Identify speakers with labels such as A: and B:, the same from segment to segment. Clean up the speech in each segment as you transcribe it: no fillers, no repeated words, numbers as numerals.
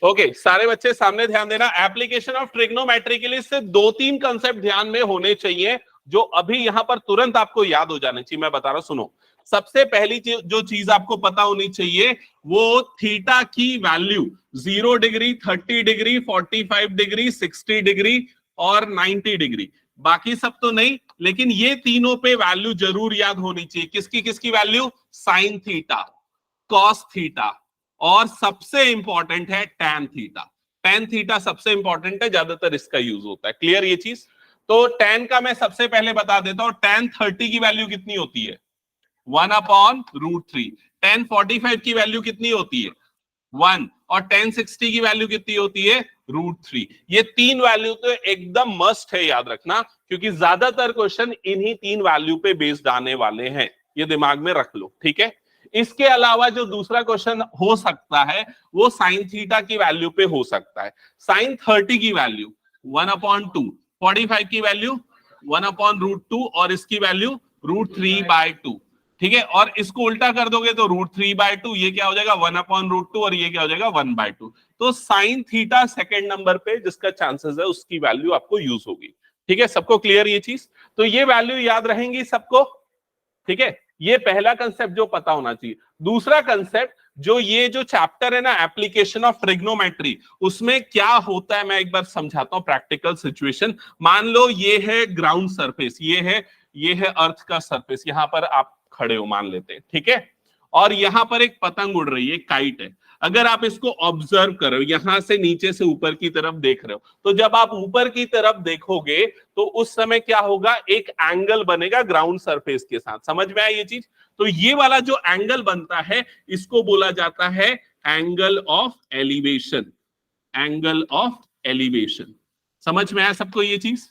A: Okay सारे बच्चे सामने ध्यान देना। एप्लीकेशन ऑफ ट्रिग्नोमेट्री के लिए इससे 2-3 कंसेप्ट ध्यान में होने चाहिए जो अभी यहां पर तुरंत आपको याद हो जाने चाहिए। मैं बता रहा हूं, सुनो। सबसे पहली जो चीज आपको पता होनी चाहिए वो थीटा की value 0 degree, 30 degree, 45 degree, 60 degree और 90 डिग्री। बाकी सब तो नहीं, लेकिन ये तीनों पे वैल्यू जरूर याद होनी चाहिए। किसकी किसकी value? Sine theta, cos theta और सबसे इंपॉर्टेंट है टैन थीटा। टैन थीटा सबसे इंपॉर्टेंट है, ज्यादातर इसका यूज होता है। क्लियर ये चीज? तो टैन का मैं सबसे पहले बता देता हूं। टैन 30 की वैल्यू कितनी होती है? 1/√3। टैन 45 की वैल्यू कितनी होती है? 1। और टैन 60 की वैल्यू कितनी होती है? √3। ये तीन वैल्यू तो एकदम मस्ट है याद रखना, क्योंकि ज्यादातर क्वेश्चन इन्हीं तीन वैल्यू पे बेस्ड आने वाले हैं। ये दिमाग में रख लो, ठीक है। इसके अलावा जो दूसरा क्वेश्चन हो सकता है वो साइन थीटा की वैल्यू पे हो सकता है। साइन 30 की वैल्यू 1/2, 45 की वैल्यू 1/√2 और इसकी वैल्यू √3/2। ठीक है, और इसको उल्टा कर दोगे तो √3/2, ये क्या हो जाएगा? 1/√2 और ये क्या हो जाएगा? 1/2। तो साइन थीटा सेकंड नंबर पे जिसका चांसेस है उसकी वैल्यू आपको यूज होगी। ठीक है, सबको क्लियर ये चीज? तो ये वैल्यू याद रहेंगी सबको, ठीक है। ये पहला कंसेप्ट जो पता होना चाहिए। दूसरा कंसेप्ट जो ये जो चैप्टर है ना, एप्लीकेशन ऑफ ट्रिग्नोमेट्री, उसमें क्या होता है मैं एक बार समझाता हूं। प्रैक्टिकल सिचुएशन, मान लो ये है ग्राउंड सरफेस, ये है अर्थ का सरफेस, यहां पर आप खड़े हो मान लेते हैं, ठीक है। और यहां पर एक पतंग उड़ रही है, काइट है। अगर आप इसको ऑब्जर्व करो, यहां से नीचे से ऊपर की तरफ देख रहे हो, तो जब आप ऊपर की तरफ देखोगे तो उस समय क्या होगा? एक एंगल बनेगा ग्राउंड सरफेस के साथ। समझ में आया ये चीज? तो ये वाला जो एंगल बनता है इसको बोला जाता है angle of elevation. Angle of elevation, समझ में आया सबको ये चीज?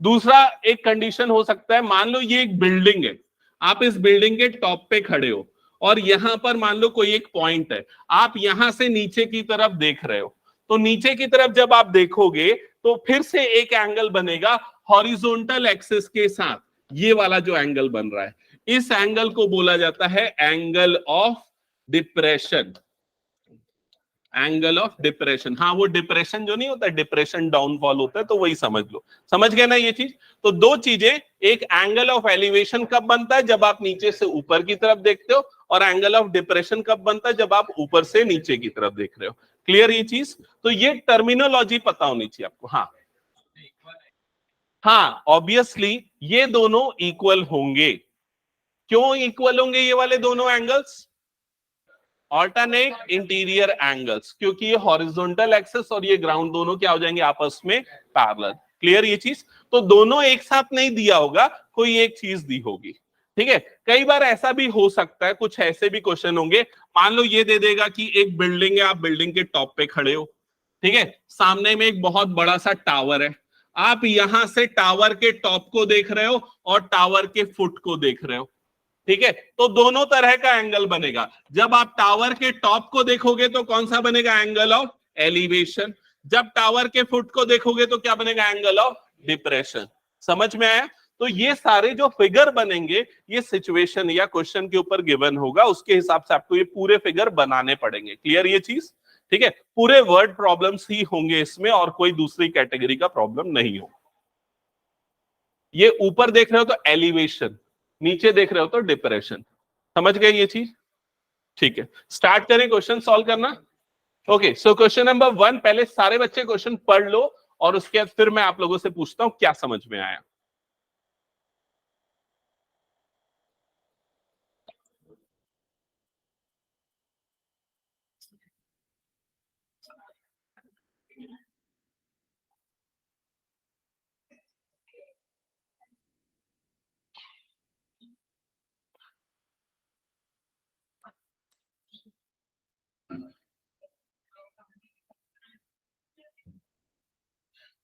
A: दूसरा एक कंडीशन हो सकता है, मान लो ये एक बिल्डिंग है, आप इस बिल्डिंग के टॉप पे खड़े हो और यहां पर मान लो कोई एक पॉइंट है, आप यहां से नीचे की तरफ देख रहे हो। तो नीचे की तरफ जब आप देखोगे तो फिर से एक एंगल बनेगा हॉरिजॉन्टल एक्सिस के साथ। ये वाला जो एंगल बन रहा है, इस एंगल को बोला जाता है angle of depression. Angle of depression, हाँ वो डिप्रेशन जो नहीं होता, डिप्रेशन डाउनफॉल होता है, तो वही समझ लो। समझ गए ना ये चीज? तो दो चीजें, एक एंगल ऑफ एलिवेशन कब बनता है? जब आप नीचे से ऊपर की तरफ देखते हो, और एंगल ऑफ डिप्रेशन कब बनता है? जब आप ऊपर से नीचे की तरफ देख रहे हो। क्लियर ये चीज? तो ये टर्मिनोलॉजी पता होनी चाहिए आपको। हाँ हाँ, ऑब्वियसली ये दोनों इक्वल होंगे। क्यों इक्वल होंगे ये वाले दोनों एंगल्स? ऑल्टरनेट इंटीरियर एंगल्स, क्योंकि ये हॉरिजॉन्टल एक्सिस और ये ग्राउंड दोनों क्या हो जाएंगे? आपस में पैरेलल। क्लियर ये चीज? तो दोनों एक साथ नहीं दिया होगा, कोई एक चीज दी होगी। ठीक है, कई बार ऐसा भी हो सकता है, कुछ ऐसे भी क्वेश्चन होंगे, मान लो ये दे देगा कि एक बिल्डिंग है, आप बिल्डिंग के टॉप पे खड़े हो, ठीक है, सामने में एक बहुत बड़ा सा टावर है, आप यहां से टावर के टॉप को देख रहे हो और टावर के फुट को देख रहे हो। ठीक है, तो दोनों तरह का एंगल बनेगा। जब आप टावर के टॉप को देखोगे तो कौन सा बनेगा? Angle of elevation. जब टावर के फुट को देखोगे तो क्या बनेगा? Angle of depression. समझ में आया? तो ये सारे जो फिगर बनेंगे, ये सिचुएशन या क्वेश्चन के ऊपर गिवन होगा, उसके हिसाब से आपको ये पूरे फिगर बनाने पड़ेंगे। क्लियर ये चीज? ठीक है, पूरे वर्ड प्रॉब्लम्स ही होंगे इसमें, और कोई दूसरी कैटेगरी का प्रॉब्लम नहीं हो। ये ऊपर देख रहे हो तो एलिवेशन, नीचे देख रहे हो तो डिप्रेशन। समझ गए ये चीज? ठीक है, स्टार्ट करें क्वेश्चन सॉल्व करना। ओके, सो क्वेश्चन नंबर 1, पहले सारे बच्चे क्वेश्चन पढ़ लो और उसके बाद फिर मैं आप लोगों से पूछता हूं क्या समझ में आया।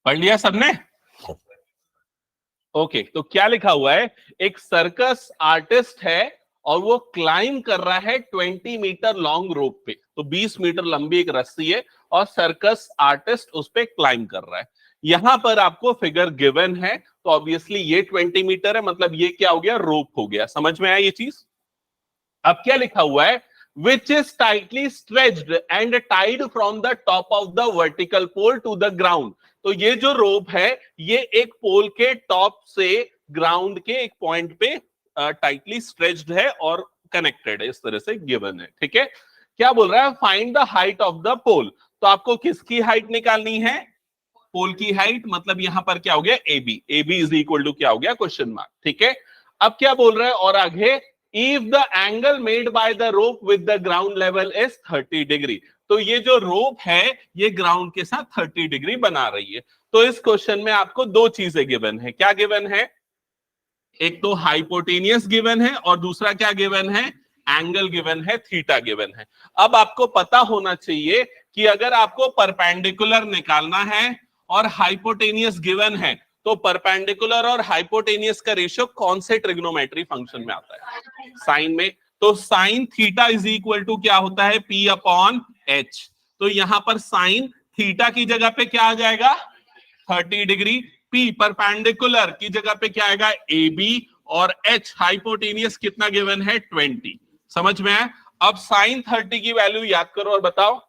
A: पढ़ लिया सबने? ओके, तो क्या लिखा हुआ है? एक सर्कस आर्टिस्ट है और वो क्लाइंब कर रहा है 20 मीटर लॉन्ग रोप पे। तो 20 मीटर लंबी एक रस्सी है और सर्कस आर्टिस्ट उस पे क्लाइंब कर रहा है। यहां पर आपको फिगर गिवन है, तो ऑब्वियसली ये 20 मीटर है, मतलब ये क्या हो गया? रोप हो गया। समझ में आया ये चीज? अब क्या लिखा हुआ है? which is tightly stretched and tied from the top of the vertical pole to the ground. तो ये जो रोप है ये एक पोल के टॉप से ग्राउंड के एक पॉइंट पे टाइटली स्ट्रेच्ड है और कनेक्टेड है, इस तरह से गिवन है। ठीक है, क्या बोल रहा है, find the height of the pole. तो आपको किसकी हाइट निकालनी है, पोल की हाइट, मतलब यहां पर क्या हो गया, AB। AB is equal to क्या हो गया, क्वेश्चन मार्क। ठीक है, अब क्या बोल रहे हैं और आगे, if the angle made by the rope with the ground level is 30 degree. तो ये जो रोप है ये ग्राउंड के साथ 30 डिग्री बना रही है। तो इस क्वेश्चन में आपको दो चीजें गिवन है। क्या गिवन है, एक तो हाइपोटेनियस गिवन है और दूसरा क्या गिवन है, एंगल गिवन है, थीटा गिवन है। अब आपको पता होना चाहिए कि अगर आपको परपेंडिकुलर निकालना है और हाइपोटेनियस गिवन है तो परपेंडिकुलर और हाइपोटेनियस का रेशियो कौन से ट्रिग्नोमेट्री फंक्शन में आता है, साइन में। तो sine theta is equal to क्या होता है, P अपॉन H। तो यहां पर साइन थीटा की जगह पे क्या आ जाएगा, 30 डिग्री। P परपेंडिकुलर की जगह पे क्या आएगा, AB, और H हाइपोटेनियस कितना गिवन है, 20। समझ में आया। अब साइन 30 की वैल्यू याद करो और बताओ,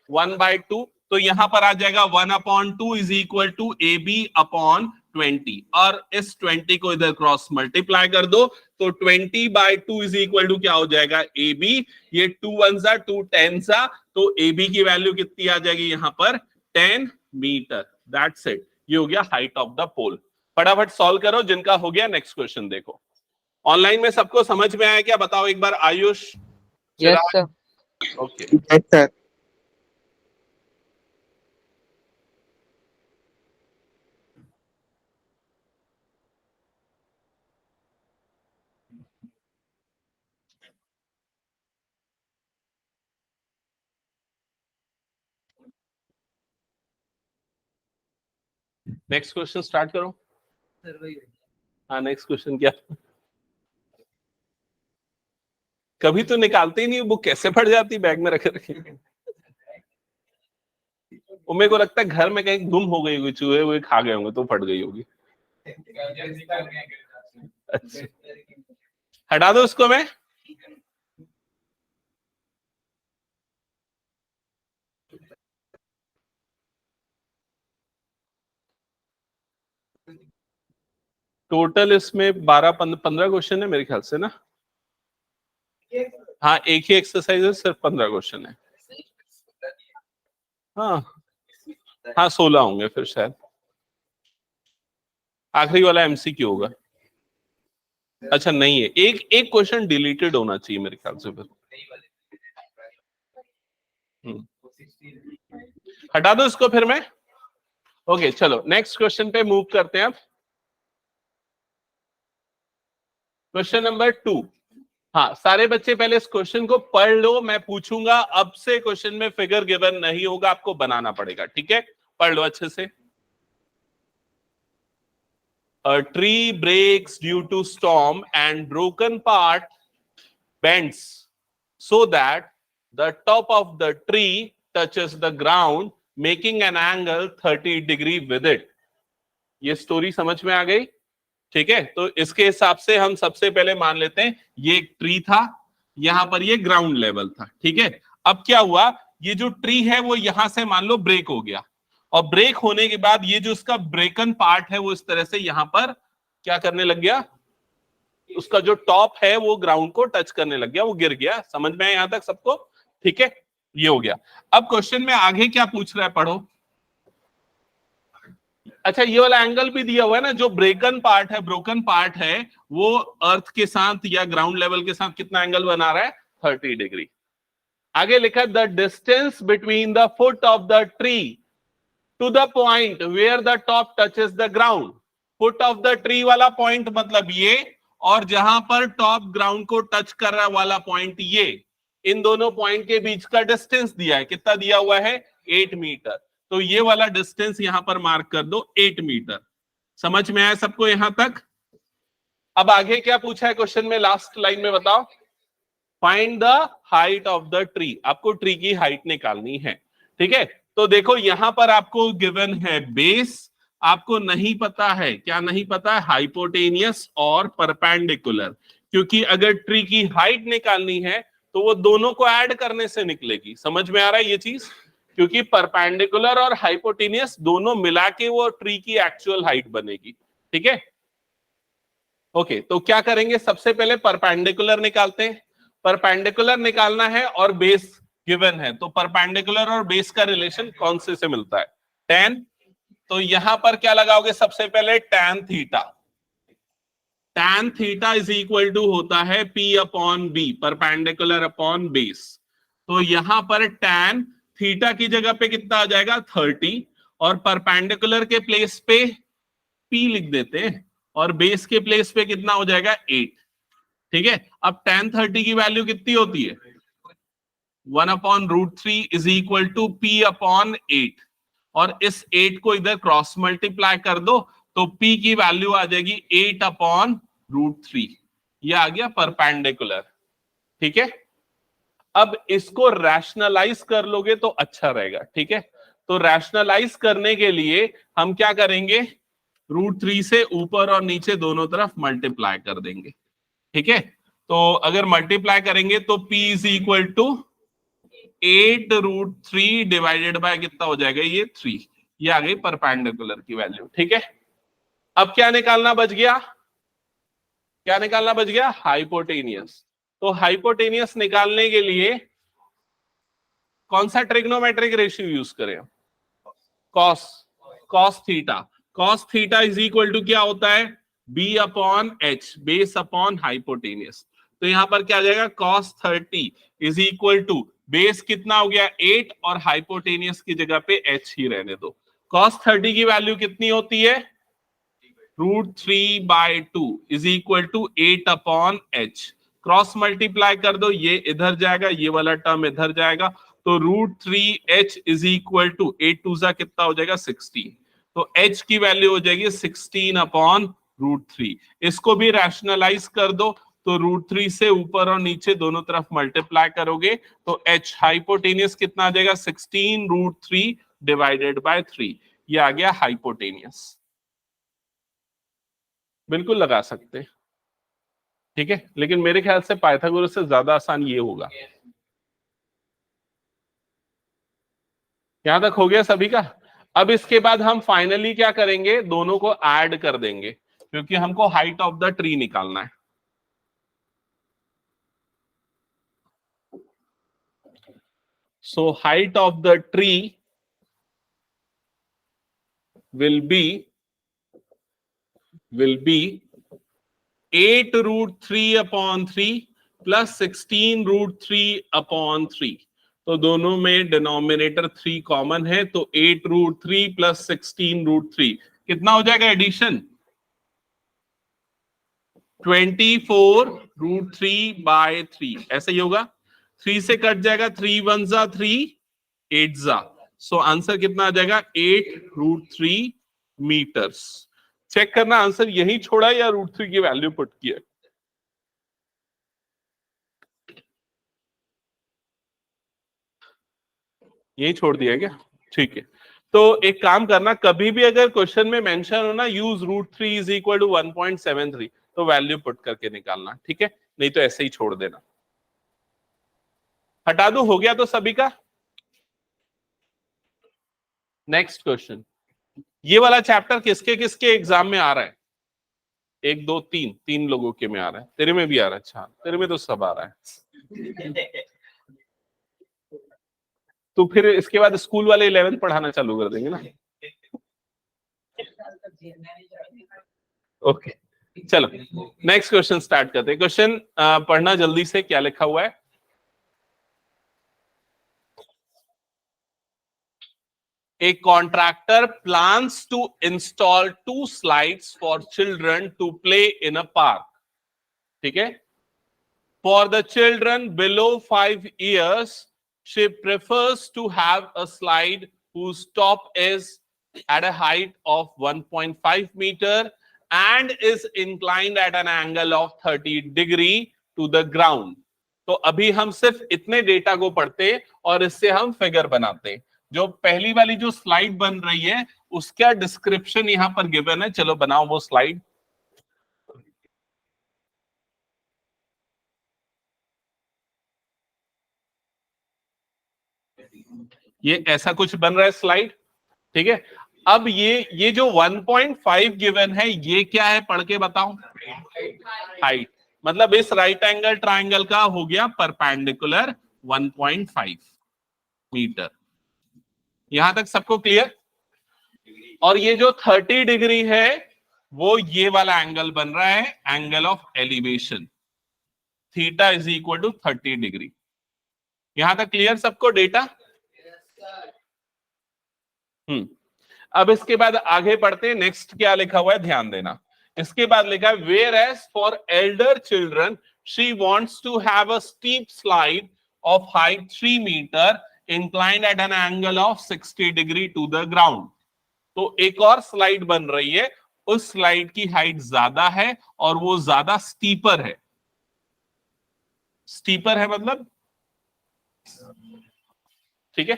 A: 1/2। तो यहां पर आ जाएगा 1/2 is equal to AB upon 20, और इस 20 को इधर क्रॉस मल्टीप्लाई कर दो तो 20/2 इज इक्वल टू क्या हो जाएगा, AB। ये 2 1 2 10 सा, तो AB की वैल्यू कितनी आ जाएगी यहां पर, 10 मीटर। दैट्स इट, ये हो गया हाइट ऑफ द पोल। फटाफट सॉल्व करो जिनका हो गया। नेक्स्ट क्वेश्चन देखो। ऑनलाइन में सबको समझ में आया क्या, बताओ एक बार। Ayush,
B: yes sir,
A: okay,
C: yes sir.
A: Next question start करो। हाँ, नेक्स्ट क्वेश्चन क्या, कभी तो निकालते ही नहीं बुक, कैसे पड़ जाती बैग में रखे रखे। मेरे को लगता है घर में कहीं गुम हो गई हुई, चूहे हुए खा गए होंगे तो फट गई होगी। अच्छा, हटा दो उसको। मैं टोटल इसमें 12-15 क्वेश्चन है मेरे ख्याल से ना। हाँ, एक ही एक्सरसाइज है, सिर्फ 15 क्वेश्चन है। हाँ 16 होंगे फिर शायद, आखिरी वाला MCQ होगा। अच्छा नहीं है, एक क्वेश्चन डिलीटेड होना चाहिए मेरे ख्याल से फिर। हटा दो इसको फिर मैं। ओके चलो नेक्स्ट क्वेश्चन पे मूव करते हैं अब। Question number 2। हाँ, सारे बच्चे पहले इस क्वेश्चन को पढ़ लो, मैं पूछूंगा। अब से क्वेश्चन में फिगर गिवन नहीं होगा, आपको बनाना पड़ेगा। ठीक है, पढ़ लो अच्छे से। A tree breaks due to storm and broken part bends so that the top of the tree touches the ground, making an angle 30 degree with it. ये स्टोरी समझ में आ गई। ठीक है, तो इसके हिसाब से हम सबसे पहले मान लेते हैं ये एक ट्री था, यहां पर ये ग्राउंड लेवल था। ठीक है, अब क्या हुआ, ये जो ट्री है वो यहां से मान लो ब्रेक हो गया, और ब्रेक होने के बाद ये जो उसका ब्रेकन पार्ट है वो इस तरह से यहां पर क्या करने लग गया, उसका जो टॉप है वो ग्राउंड को टच करने लग गया, वो गिर गया। समझ में आया यहां तक सबको। ठीक है, ये हो गया। अब क्वेश्चन में आगे क्या पूछ रहा है, पढ़ो। अच्छा, ये वाला एंगल भी दिया हुआ है ना, जो ब्रोकन पार्ट है वो अर्थ के साथ या ग्राउंड लेवल के साथ कितना एंगल बना रहा है, 30 डिग्री। आगे लिखा, the distance between the foot of the tree to the point where the top touches the ground. Foot of the tree वाला पॉइंट मतलब ये, और जहां पर टॉप ग्राउंड को टच कर रहा वाला पॉइंट ये, इन दोनों पॉइंट के बीच का डिस्टेंस दिया है। कितना दिया हुआ है, 8 मीटर। तो ये वाला डिस्टेंस यहां पर मार्क कर दो, 8 मीटर। समझ में आया सबको यहां तक। अब आगे क्या पूछा है क्वेश्चन में, लास्ट लाइन में बताओ। Find the height of the tree, आपको ट्री की हाइट निकालनी है। ठीक है, तो देखो यहां पर आपको गिवन है बेस, आपको नहीं पता है, क्या नहीं पता है, हाइपोटेनियस और परपेंडिकुलर। क्योंकि अगर ट्री की हाइट निकालनी है तो वो दोनों को ऐड करने से निकलेगी। समझ में आ रहा है ये चीज? क्योंकि परपेंडिकुलर और हाइपोटेनियस दोनों मिला के वो ट्री की एक्चुअल हाइट बनेगी। ठीक है, ओके। तो क्या करेंगे, सबसे पहले परपेंडिकुलर निकालते हैं। परपेंडिकुलर निकालना है और बेस गिवन है, तो परपेंडिकुलर और बेस का रिलेशन कौन से मिलता है? tan। तो यहां पर क्या लगाओगे, सबसे पहले tan theta. tan theta is equal to होता है P upon B, perpendicular upon base. तो यहां पर tan थीटा की जगह पे कितना आ जाएगा 30, और परपेंडिकुलर के प्लेस पे P लिख देते हैं, और बेस के प्लेस पे कितना हो जाएगा 8। ठीक है, अब tan 30 की वैल्यू कितनी होती है? 1/√3 is equal to P upon 8, और इस 8 को इधर क्रॉस मल्टीप्लाई कर दो तो P की वैल्यू आ जाएगी 8/√3। ये आ गया परपेंडिकुलर। ठीक है, अब इसको रैशनलाइज कर लोगे तो अच्छा रहेगा। ठीक है, तो रैशनलाइज करने के लिए हम क्या करेंगे, √3 से ऊपर और नीचे दोनों तरफ मल्टीप्लाई कर देंगे। ठीक है, तो अगर मल्टीप्लाई करेंगे तो P is equal to 8√3 divided by कितना हो जाएगा, ये 3। ये आ गई परपेंडिकुलर की वैल्यू। ठीक है, अब क्या निकालना बच गया, क्या निकालना बच गया, हाइपोटेनियस। तो हाइपोटेनियस निकालने के लिए कौन सा ट्रिग्नोमेट्रिक रेशियो यूज करें? Cos, cos theta. Cos theta is equal to क्या होता है, B upon H, base upon hypotenuse. तो यहां पर क्या आ जाएगा, cos 30 is equal to base कितना हो गया 8, और हाइपोटेनियस की जगह पे h ही रहने दो। cos 30 की वैल्यू कितनी होती है, √3/2 is equal to 8/h। Cross multiply कर दो, ये इधर जाएगा, ये वाला टर्म इधर जाएगा, तो √3h इज इक्वल टू 8 2 जा कितना हो जाएगा 16। तो h की वैल्यू हो जाएगी 16/√3। इसको भी रैशनलाइज कर दो, तो √3 से ऊपर और नीचे दोनों तरफ मल्टीप्लाई करोगे तो h हाइपोटेनियस कितना आ जाएगा 16√3 डिवाइडेड बाय 3। ये आ गया हाइपोटेनियस। बिल्कुल लगा सकते हैं। ठीक है, लेकिन मेरे ख्याल से पाइथागोरस से ज्यादा आसान ये होगा। यहां तक हो गया सभी का? अब इसके बाद हम फाइनली क्या करेंगे, दोनों को ऐड कर देंगे, क्योंकि हमको हाइट ऑफ द ट्री निकालना है। So height of the tree will be 8√3/3 plus 16√3/3। तो दोनों में डिनोमिनेटर 3 कॉमन है, तो 8√3 प्लस 16√3 कितना हो जाएगा एडिशन, 24√3/3। ऐसा ही होगा, 3 से कट जाएगा, 3 1 जा 3 8 जा। सो आंसर कितना आ जाएगा 8√3 मीटर्स। चेक करना आंसर यही छोड़ा या √3 की वैल्यू पुट किया। यही छोड़ दिया क्या? ठीक है, तो एक काम करना, कभी भी अगर क्वेश्चन में मेंशन हो ना यूज √3 इज इक्वल टू 1.73, तो वैल्यू पुट करके निकालना। ठीक है, नहीं तो ऐसे ही छोड़ देना। हटा दो, हो गया तो सभी का। नेक्स्ट क्वेश्चन, ये वाला चैप्टर किसके किसके एग्जाम में आ रहा है? 1 2 3, 3 लोगों के में आ रहा है, तेरे में भी आ रहा है। अच्छा, तेरे में तो सब आ रहा है। तो फिर इसके बाद स्कूल वाले 11th पढ़ाना चालू कर देंगे ना। ओके, चलो नेक्स्ट क्वेश्चन स्टार्ट करते हैं। क्वेश्चन पढ़ना जल्दी से, क्या लिखा हुआ है। A contractor plans to install 2 slides for children to play in a park. ठीक है, for the children below 5 years, she prefers to have a slide whose top is at a height of 1.5 meter and is inclined at an angle of 30 degree to the ground. तो अभी हम सिर्फ इतने data को पढ़ते और इससे हम फिगर बनाते। जो पहली वाली जो स्लाइड बन रही है उसका डिस्क्रिप्शन यहां पर गिवन है, चलो बनाओ वो स्लाइड। ये ऐसा कुछ बन रहा है स्लाइड, ठीक है। अब ये जो 1.5 गिवन है, ये क्या है पढ़ के बताओ? हाइट। मतलब इस राइट एंगल ट्राइंगल का हो गया परपेंडिकुलर 1.5 मीटर। यहां तक सबको क्लियर? और ये जो 30 डिग्री है वो ये वाला एंगल बन रहा है angle of elevation, theta is equal to 30 degree. यहां तक क्लियर सबको डेटा? अब इसके बाद आगे बढ़ते हैं। नेक्स्ट क्या लिखा हुआ है ध्यान देना। इसके बाद लिखा है where as for elder children she wants to have a steep slide of height 3 metre inclined at an angle of 60 degree to the ground. तो एक और स्लाइड बन रही है, उस स्लाइड की हाइट ज्यादा है और वो ज्यादा स्टीपर है। स्टीपर है मतलब, ठीक है।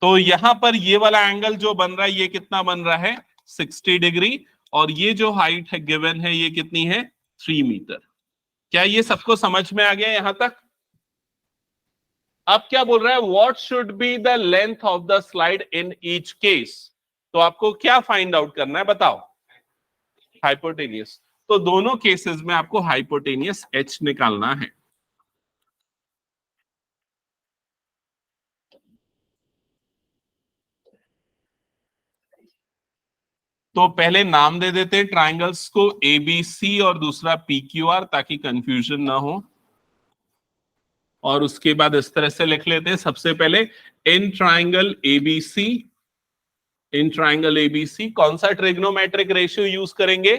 A: तो यहां पर ये वाला एंगल जो बन रहा है ये कितना बन रहा है? 60 डिग्री। और ये जो हाइट है गिवन है ये कितनी है? 3 मीटर। क्या ये सबको समझ में आ गया यहां तक? अब क्या बोल रहा है? What should be the length of the slide in each case. तो आपको क्या फाइंड आउट करना है बताओ? हाइपोटेनियस। तो दोनों केसेस में आपको हाइपोटेनियस h निकालना है। तो पहले नाम दे देते हैं ट्राइंगल्स को, ABC और दूसरा PQR, ताकि कंफ्यूजन ना हो। और उसके बाद इस तरह से लिख लेते हैं। सबसे पहले इन ट्राइंगल ABC, इन ट्राइंगल ABC कौन सा ट्रिग्नोमेट्रिक रेशियो यूज करेंगे?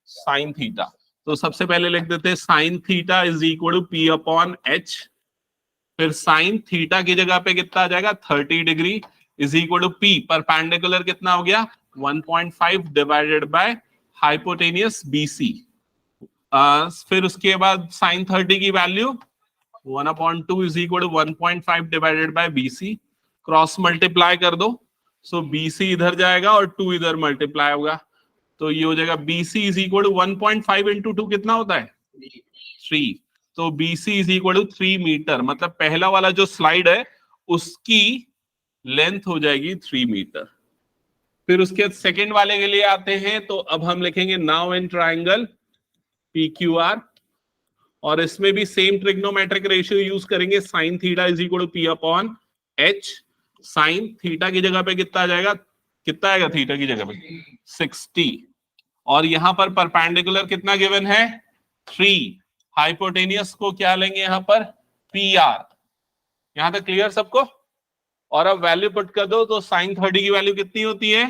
A: Sine theta. तो सबसे पहले लिख देते हैं sine theta is equal to P upon H। फिर साइन थीटा की जगह पे कितना आ जाएगा? 30 degree is equal to P perpendicular कितना हो गया? 1.5 डिवाइडेड बाय हाइपोटेनियस BC। फिर उसके बाद साइन 30 की value 1/2 is equal to 1.5 divided by BC। Cross multiply कर दो, सो BC इधर जाएगा और 2 इधर मल्टीप्लाई होगा। तो ये हो जाएगा BC is equal to 1.5 into 2 कितना होता है? 3। तो BC is equal to 3 meter. मतलब पहला वाला जो स्लाइड है उसकी लेंथ हो जाएगी 3 मीटर। फिर उसके बाद सेकेंड वाले के लिए आते हैं। तो अब हम लिखेंगे नाउ इन ट्राइंगल PQR, और इसमें भी सेम ट्रिग्नोमेट्रिक रेशियो यूज करेंगे। Sine theta is equal to P upon H। Sine theta की जगह पे कितना आ जाएगा? कितना आएगा थीटा की जगह पे? 60। और यहां पर परपेंडिकुलर कितना गिवन है? 3। हाइपोटेनियस को क्या लेंगे यहां पर? PR। यहां तक क्लियर सबको? और अब वैल्यू पुट कर दो, तो साइन 30 की वैल्यू कितनी होती है?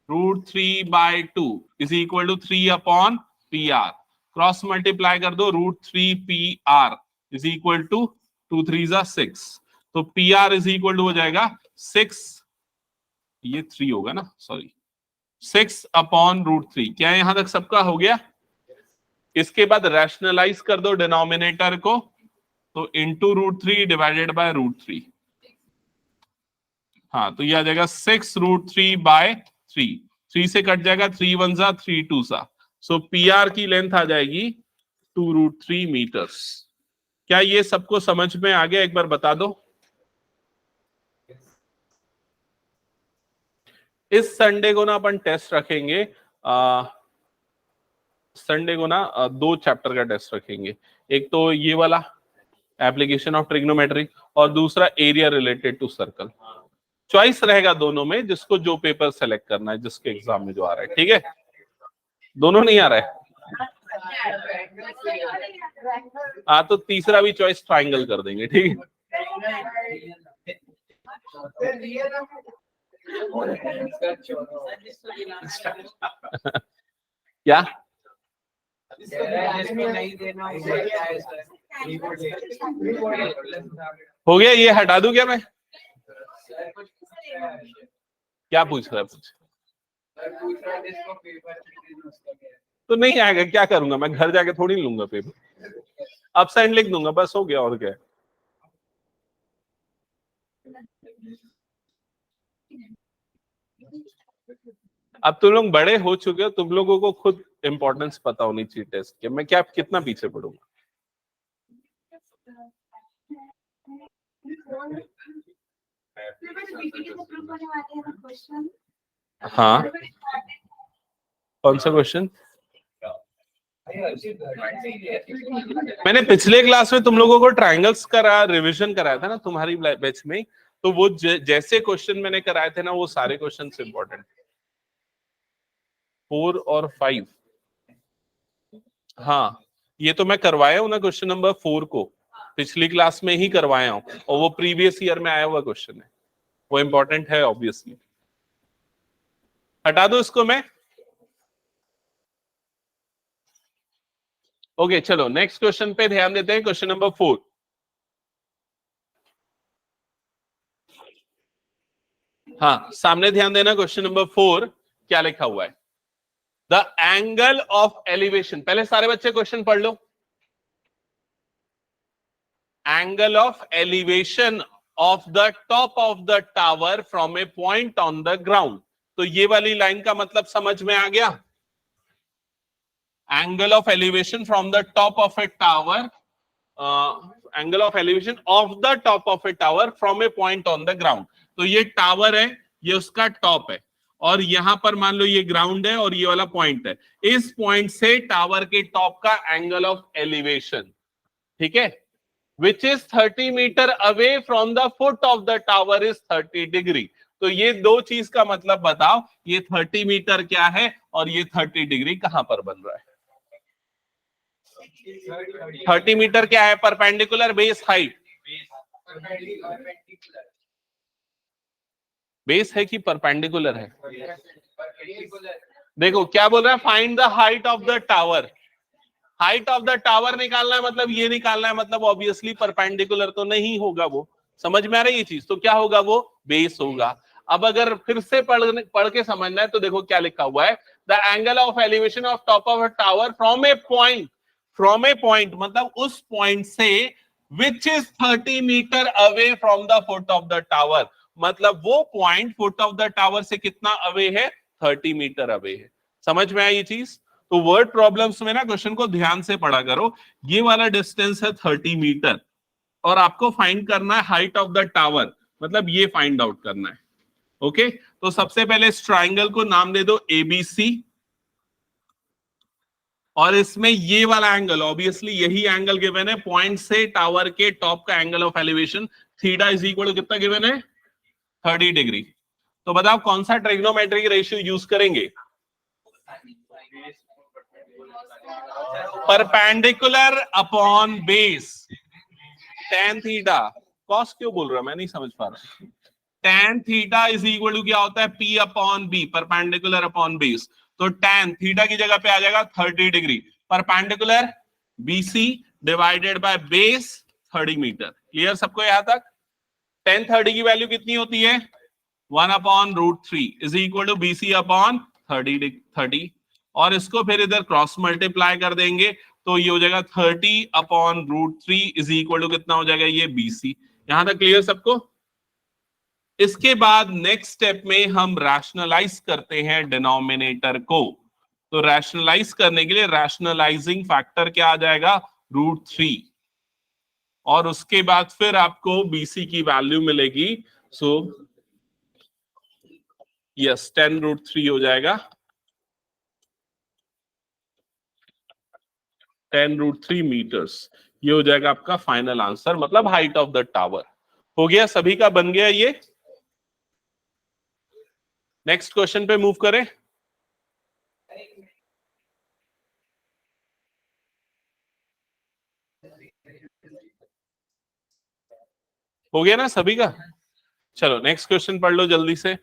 A: √3/2 is equal to 3 upon PR। Cross multiply कर दो, √3PR इज इक्वल टू 2 3 6। तो PR इज इक्वल टू हो जाएगा 6, ये 3 होगा ना, सॉरी, 6 अपॉन √3। क्या यहां तक सबका हो गया? इसके बाद रैशनलाइज कर दो डिनोमिनेटर को, तो इंटू √3 डिवाइडेड बाय √3। हाँ, तो ये आ जाएगा 6√3/3। 3 से कट जाएगा, 3 1 सा 3 2 सा। सो PR की लेंथ आ जाएगी 2√3 मीटर्स। क्या ये सबको समझ में आ गया? एक बार बता दो। इस संडे को ना अपन टेस्ट रखेंगे, संडे को ना 2 चैप्टर का टेस्ट रखेंगे। एक तो ये वाला एप्लीकेशन ऑफ ट्रिग्नोमेट्री, और दूसरा area related to circle. Choice रहेगा दोनों में, जिसको जो पेपर सेलेक्ट करना है, जिसके एग्जाम में जो आ रहा है, ठीक है। दोनों नहीं आ रहा है? हाँ, तो तीसरा भी चॉइस ट्राइंगल कर देंगे, ठीक है। क्या हो गया? ये हटा दूं क्या मैं? क्या पूछ रहा है? पूछ। तो नहीं आएगा, क्या करूंगा मैं? घर जाके थोड़ी लूंगा पेपर, अपसाइड लिख दूंगा, बस हो गया, और क्या। अब तुम लोग बड़े हो चुके हो, तुम लोगों को खुद इंपॉर्टेंस पता होनी चाहिए टेस्ट के। मैं क्या कितना पीछे पढ़ूंगा? हाँ, कौन सा क्वेश्चन? मैंने पिछले क्लास में तुम लोगों को ट्रायंगल्स का रिवीजन कराया था ना तुम्हारी बैच में, तो वो जैसे क्वेश्चन मैंने कराए थे ना वो सारे क्वेश्चन इंपॉर्टेंट। 4 और 5, हाँ ये तो मैं करवाया हूं ना, क्वेश्चन नंबर 4 को पिछली क्लास में ही करवाया हूं, और वो प्रीवियस ईयर में आया हुआ क्वेश्चन है, वो इंपॉर्टेंट है ऑब्वियसली। हटा दो इसको मैं। ओके चलो नेक्स्ट क्वेश्चन पे ध्यान देते हैं, क्वेश्चन नंबर 4। हाँ सामने ध्यान देना, क्वेश्चन नंबर 4 क्या लिखा हुआ है? द एंगल ऑफ एलिवेशन, पहले सारे बच्चे क्वेश्चन पढ़ लो। Angle of elevation of the top of the tower from a point on the ground. तो ये वाली लाइन का मतलब समझ में आ गया? Angle of elevation from the top of A tower, angle of elevation of the top of A tower from a point on the ground. तो ये टावर है, ये उसका टॉप है, और यहां पर मान लो ये ग्राउंड है और ये वाला पॉइंट है। इस पॉइंट से टावर के टॉप का एंगल ऑफ एलिवेशन, ठीक है, which is 30 meter away from the foot of the tower is 30 degree. तो ये दो चीज का मतलब बताओ, ये 30 मीटर क्या है और ये 30 डिग्री कहां पर बन रहा है? 30 मीटर क्या है? Perpendicular base height. बेस है कि परपेंडिकुलर है? देखो क्या बोल रहा है, find the height of the tower. Height of the tower निकालना है, मतलब ये निकालना है, मतलब ऑब्वियसली परपेंडिकुलर तो नहीं होगा वो। समझ में आ रही है ये चीज? तो क्या होगा वो? बेस होगा। अब अगर फिर से पढ़ के समझना है तो देखो क्या लिखा हुआ है, the angle of elevation of top of a tower from a point, from a point मतलब उस पॉइंट से which is 30 meter away from the foot of the tower, मतलब वो point foot of the tower से कितना away है? 30 meter away है। समझ में आई ये चीज? तो वर्ड प्रॉब्लम्स में ना क्वेश्चन को ध्यान से पढ़ा करो। ये वाला डिस्टेंस है 30 मीटर और आपको फाइंड करना है हाइट ऑफ द टावर, मतलब ये फाइंड आउट करना है। ओके, तो सबसे पहले इस ट्राइंगल को नाम दे दो एबीसी, और इसमें ये वाला एंगल, ऑब्वियसली यही एंगल गिवन है, पॉइंट से टावर के टॉप का angle of elevation theta is equal to कितना गिवन है? 30 डिग्री। तो बताओ कौन सा ट्रिग्नोमेट्रिक रेशियो यूज करेंगे? Perpendicular upon base, tan theta. Cos क्यों बोल रहा मैं नहीं समझ पा रहा। tan theta is equal to क्या होता है? P upon B, perpendicular upon base. तो tan थीटा की जगह पे आ जाएगा 30 degree, perpendicular BC divided by base 30 meter. Clear सबको यहां तक? tan 30 की वैल्यू कितनी होती है? 1 upon root 3 is equal to BC upon 30, और इसको फिर इधर क्रॉस मल्टीप्लाई कर देंगे तो ये हो जाएगा 30 upon root 3 is equal to कितना हो जाएगा? ये BC। यहां तक क्लियर सबको? इसके बाद नेक्स्ट स्टेप में हम रैशनलाइज करते हैं डिनोमिनेटर को। तो रैशनलाइज करने के लिए रैशनलाइजिंग फैक्टर क्या आ जाएगा? रूट 3, और उसके बाद फिर आपको BC की वैल्यू मिलेगी। सो यस 10 रूट 3 हो जाएगा, 10 रूट 3 मीटर्स। ये हो जाएगा आपका फाइनल आंसर, मतलब हाइट ऑफ द टावर। हो गया, सभी का बन गया ये। नेक्स्ट क्वेश्चन पे मूव करें। हो गया ना सभी का? चलो नेक्स्ट क्वेश्चन पढ़ लो जल्दी से।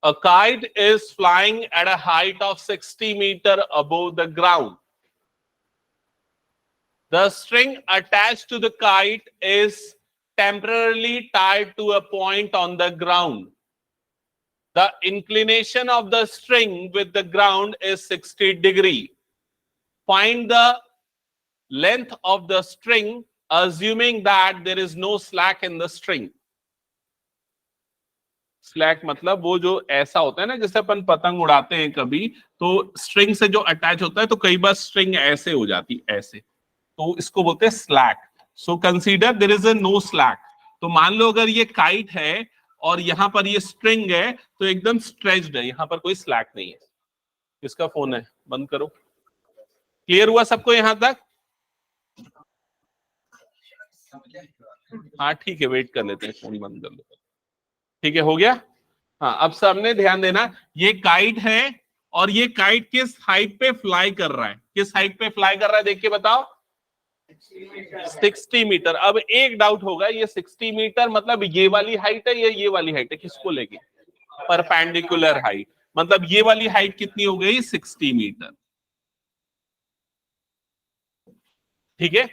A: A kite is flying at a height of 60 meter above the ground. The string attached to the kite is temporarily tied to a point on the ground. The inclination of the string with the ground is 60 degree. Find the length of the string assuming that there is no slack in the string. Slack मतलब वो जो ऐसा होता है ना, जैसे अपन पतंग उड़ाते हैं कभी, तो स्ट्रिंग से जो अटैच होता है, तो कई बार स्ट्रिंग ऐसे हो जाती है, ऐसे, तो इसको बोलते हैं slack. So consider there is a no slack. तो मान लो अगर ये काइट है और यहाँ पर ये स्ट्रिंग है, तो एकदम स्ट्रेच्ड है, यहाँ पर कोई स्लैक नहीं है। किसका फोन है? बंद करो। क्लियर हुआ सबको यहां तक? हाँ ठीक है, वेट कर लेते हैं, फोन बंद कर लो। ठीक है, हो गया। हाँ, अब सबने ध्यान देना, ये काइट है और ये काइट किस हाइट पे फ्लाई कर रहा है? किस हाइट पे फ्लाई कर रहा है, देख के बताओ। 60 मीटर। अब एक डाउट होगा, ये 60 मीटर मतलब ये वाली हाइट है या ये वाली हाइट है? किसको लेके? Perpendicular height. मतलब ये वाली हाइट कितनी हो गई? 60 मीटर। ठीक है,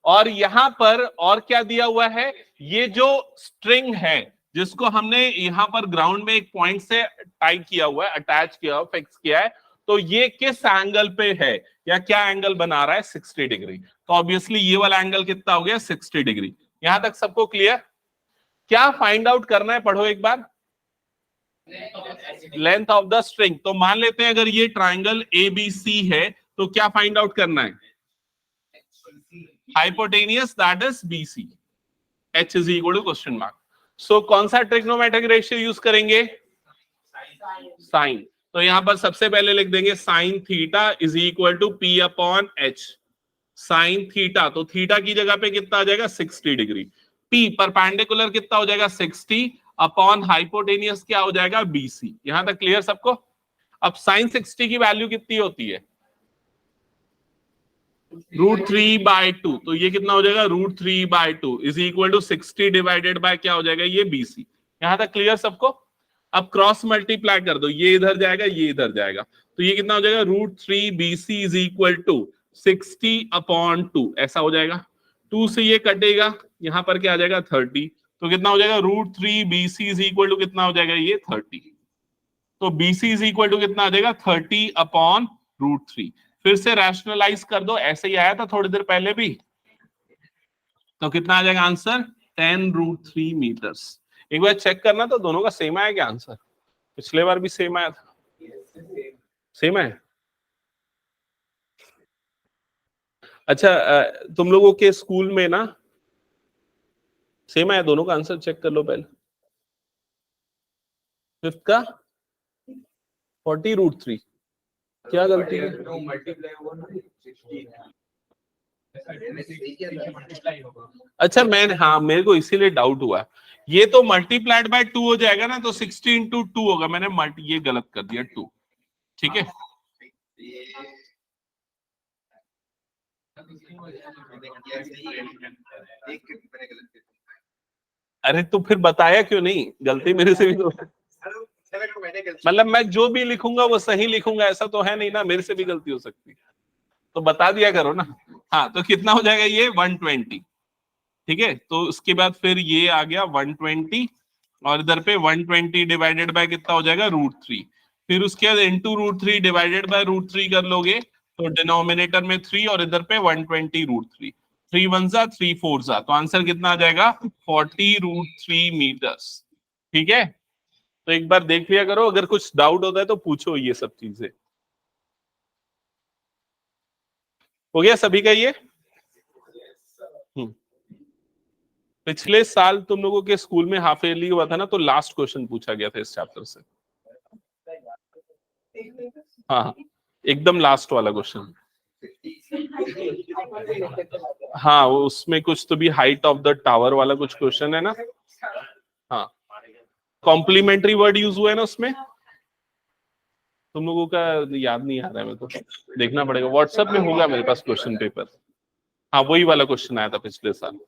A: और यहां पर और क्या दिया हुआ है? ये जो स्ट्रिंग है, जिसको हमने यहां पर ग्राउंड में एक पॉइंट से टाई किया हुआ है, अटैच किया हुआ, फिक्स किया है, तो ये किस एंगल पे है या क्या एंगल बना रहा है? 60 डिग्री। तो ऑब्वियसली ये वाला एंगल कितना हो गया? 60 डिग्री। यहां तक सबको क्लियर? क्या फाइंड आउट करना है, पढ़ो एक बार। Length of the string. तो मान लेते हैं अगर ये ट्राइंगल ABC है, तो क्या फाइंड आउट करना है? Hypotenuse, that is BC। H is equal to question mark. So कौन सा ट्रिग्नोमेट्रिक रेशियो यूज करेंगे? साइन। तो यहां पर सबसे पहले लिख देंगे sine theta is equal to P upon H। Sine theta, तो थीटा की जगह पे कितना आ जाएगा? 60 डिग्री। P परपेंडिकुलर कितना हो जाएगा? 60 अपॉन हाइपोटेनियस क्या हो जाएगा? BC। यहां तक क्लियर सबको? अब साइन 60 की वैल्यू कितनी होती है? √3/2। तो ये कितना हो जाएगा? √3/2 is equal to 60 divided by क्या हो जाएगा? ये BC। यहां तक क्लियर सबको? अब क्रॉस मल्टीप्लाई कर दो, ये इधर जाएगा, ये इधर जाएगा, तो ये कितना हो जाएगा? √3BC is equal to 60/2। ऐसा हो जाएगा। 2 से ये कटेगा, यहां पर क्या आ जाएगा? 30। तो कितना हो जाएगा? √3BC इज इक्वल टू कितना हो जाएगा? ये 30। तो BC इज इक्वल टू कितना आ जाएगा? 30/√3। फिर से रैशनलाइज कर दो, ऐसे ही आया था थोड़ी देर पहले भी। तो कितना आ जाएगा आंसर? 10√3 मीटर्स। एक बार चेक करना तो दोनों का सेम आया क्या आंसर? पिछले बार भी सेम आया था। सेम है? अच्छा, तुम लोगों के स्कूल में ना सेम आया दोनों का आंसर? चेक कर लो पहले। फिफ्थ का 40√3। क्या गलती है? अच्छा, मैं, हाँ, मेरे को इसीलिए डाउट हुआ। ये तो मल्टीप्लाइड बाय 2 हो जाएगा ना, तो 60 × 2 होगा। मैंने ये गलत कर दिया, 2। ठीक है, अरे तो फिर बताया क्यों नहीं? गलती मेरे से भी तो, मतलब मैं जो भी लिखूंगा वो सही लिखूंगा, ऐसा तो है नहीं ना, मेरे से भी गलती हो सकती है, तो बता दिया करो ना। हाँ, तो कितना हो जाएगा? ये 120। ठीक है, तो उसके बाद फिर ये आ गया 120, और इधर पे 120 डिवाइडेड बाय कितना हो जाएगा? √3। फिर उसके बाद इंटू √3 डिवाइडेड बाय √3 कर लोगे, तो डिनोमिनेटर में 3 और इधर पे 120 √3। 3 1 जा 3 4 जा, तो आंसर कितना आ जाएगा? 40√3 मीटर्स। ठीक है, तो एक बार देख लिया करो, अगर कुछ डाउट होता है तो पूछो ये सब चीजें। हो गया सभी का ये? पिछले साल तुम लोगों के स्कूल में हाफ ईयरली हुआ था ना, तो लास्ट क्वेश्चन पूछा गया था इस चैप्टर से। हाँ हाँ, एकदम लास्ट वाला क्वेश्चन। हाँ, उसमें कुछ तो भी हाइट ऑफ द टावर वाला कुछ क्वेश्चन है ना। हाँ, कॉम्प्लीमेंट्री वर्ड यूज हुआ है ना उसमें। तुम लोगों का याद नहीं आ रहा है, मेरे को देखना पड़ेगा, व्हाट्सएप में होगा मेरे पास क्वेश्चन पेपर। हाँ, वही वाला क्वेश्चन आया था पिछले साल।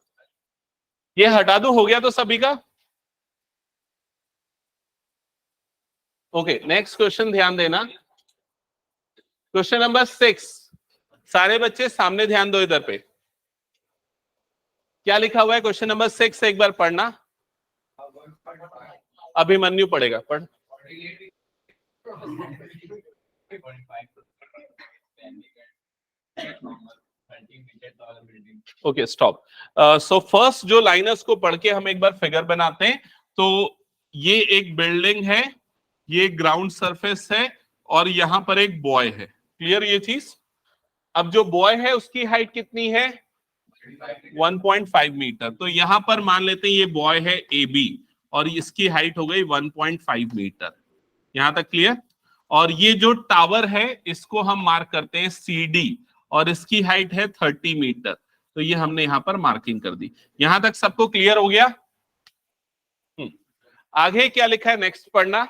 A: ये हटा दो, हो गया तो सभी का? ओके, नेक्स्ट क्वेश्चन ध्यान देना। Question number 6। सारे बच्चे सामने ध्यान दो, इधर पे क्या लिखा हुआ है क्वेश्चन नंबर 6? एक बार पढ़ना। अभिमन्यु पढ़ेगा, पढ़। Okay, stop. सो फर्स्ट जो लाइनर्स को पढ़ के हम एक बार फिगर बनाते हैं। तो ये एक बिल्डिंग है, ये ग्राउंड सरफेस है, और यहां पर एक बॉय है। क्लियर ये चीज? अब जो बॉय है उसकी हाइट कितनी है? 1.5 मीटर। तो यहां पर मान लेते हैं ये बॉय है ए बी, और इसकी हाइट हो गई 1.5 मीटर। यहां तक क्लियर? और ये जो टावर है इसको हम मार्क करते हैं सी डी, और इसकी हाइट है 30 मीटर। तो ये हमने यहां पर मार्किंग कर दी। यहां तक सबको क्लियर हो गया? आगे क्या लिखा है, नेक्स्ट पढ़ना।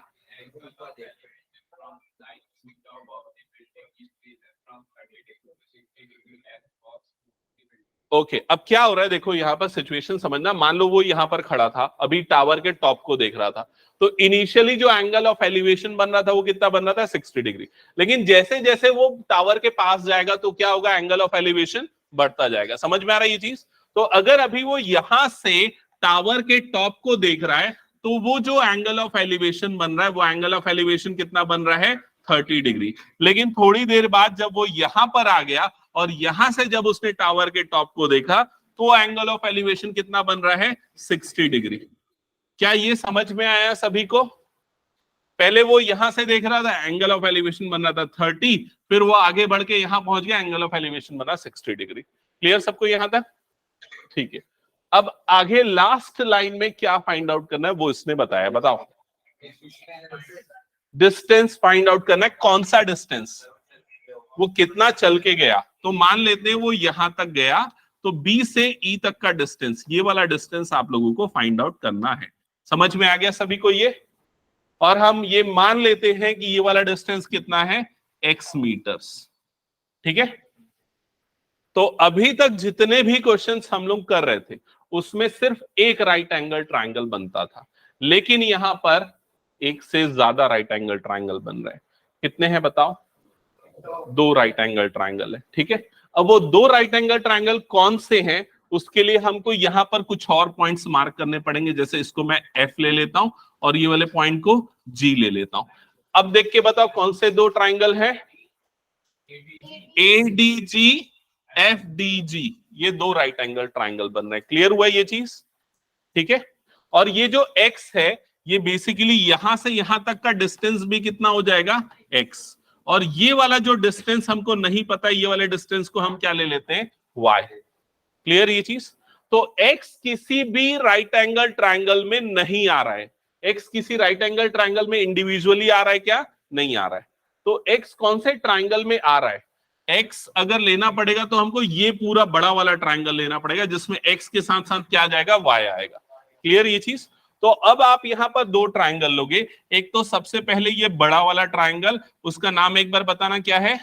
A: ओके अब क्या हो रहा है देखो, यहां पर सिचुएशन समझना। मान लो वो यहां पर खड़ा था, अभी टावर के टॉप को देख रहा था, तो इनिशियली जो एंगल ऑफ एलिवेशन बन रहा था वो कितना बन रहा था? 60 डिग्री। लेकिन जैसे जैसे वो टावर के पास जाएगा तो क्या होगा? एंगल ऑफ एलिवेशन बढ़ता जाएगा। समझ में आ रहा है ये चीज? तो अगर अभी वो यहां से टावर के टॉप को देख रहा है, तो वो जो एंगल ऑफ एलिवेशन बन रहा है, वो एंगल ऑफ एलिवेशन कितना बन रहा है? 30 डिग्री। लेकिन थोड़ी देर बाद जब वो यहां पर आ गया और यहां से जब उसने टावर के टॉप को देखा, तो एंगल ऑफ एलिवेशन कितना बन रहा है? 60 डिग्री। क्या ये समझ में आया सभी को? पहले वो यहां से देख रहा था, एंगल ऑफ एलिवेशन बन रहा था 30, फिर वो आगे बढ़ के यहां पहुंच गया, एंगल ऑफ एलिवेशन बना 60 डिग्री। क्लियर सबको यहां तक? ठीक है। अब आगे लास्ट लाइन में क्या फाइंड आउट करना है वो इसने बताया। बताओ। डिस्टेंस फाइंड आउट करना है। कौन सा डिस्टेंस? वो कितना चल के गया। तो मान लेते हैं वो यहां तक गया, तो बी से ई तक का डिस्टेंस, ये वाला डिस्टेंस आप लोगों को फाइंड आउट करना है। समझ में आ गया सभी को ये? और हम ये मान लेते हैं कि ये वाला डिस्टेंस कितना है? x meters. ठीक है। तो अभी तक जितने भी क्वेश्चंस हम लोग कर रहे थे उसमें सिर्फ एक राइट एंगल ट्रायंगल बनता था, लेकिन यहां पर एक से ज्यादा राइट एंगल ट्रायंगल बन रहे हैं। कितने हैं बताओ? 2 राइट एंगल ट्रायंगल है। ठीक है। अब वो 2 राइट एंगल ट्रायंगल कौन से हैं, उसके लिए हमको यहां पर कुछ और पॉइंट्स मार्क करने पड़ेंगे। जैसे इसको मैं F ले लेता हूं और ये वाले पॉइंट को G ले लेता हूं। अब देख के बताओ कौन से 2 ट्रायंगल हैं? ADG, FDG, ये 2 राइट एंगल ट्रायंगल बन रहे हैं। क्लियर हुआ ये चीज? ठीक है। और ये जो x है, ये बेसिकली यहां से यहां तक का डिस्टेंस भी कितना हो जाएगा? x। और ये वाला जो डिस्टेंस हमको नहीं पता, ये वाले डिस्टेंस को हम क्या ले लेते हैं? y। क्लियर ये चीज? तो x किसी भी राइट एंगल ट्रायंगल में नहीं आ रहा है। x किसी राइट एंगल ट्रायंगल में इंडिविजुअली आ रहा है क्या? नहीं आ रहा है। तो x कौन से ट्रायंगल में आ रहा है? x अगर लेना पड़ेगा तो हमको ये पूरा बड़ा वाला ट्रायंगल लेना पड़ेगा, जिसमें x के साथ साथ क्या आ जाएगा? y आएगा। क्लियर ये चीज? तो अब आप यहां पर 2 ट्रायंगल लोगे। एक तो सबसे पहले ये बड़ा वाला ट्रायंगल, उसका नाम एक बार बताना क्या है?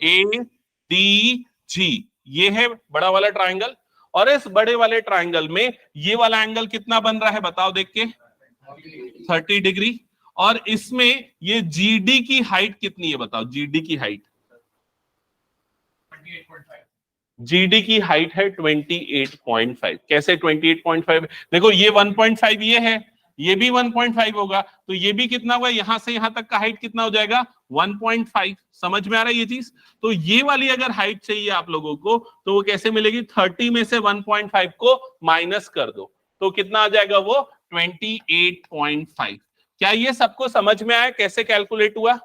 A: ADG, ये है बड़ा वाला ट्रायंगल। और इस बड़े वाले ट्रायंगल में ये वाला एंगल कितना बन रहा है बताओ देख के? 30 डिग्री। और इसमें ये GD की हाइट कितनी है बताओ? GD की हाइट, GD की हाइट है 28.5। कैसे 28.5? देखो ये 1.5 ये है, ये भी 1.5 होगा, तो ये भी कितना हुआ? यहां से यहां तक का हाइट कितना हो जाएगा? 1.5। समझ में आ रहा है ये चीज? तो ये वाली अगर हाइट चाहिए आप लोगों को, तो वो कैसे मिलेगी? 30 में से 1.5 को माइनस कर दो, तो कितना आ जाएगा वो? 28.5। क्या ये सबको समझ में आया कैसे कैलकुलेट हुआ?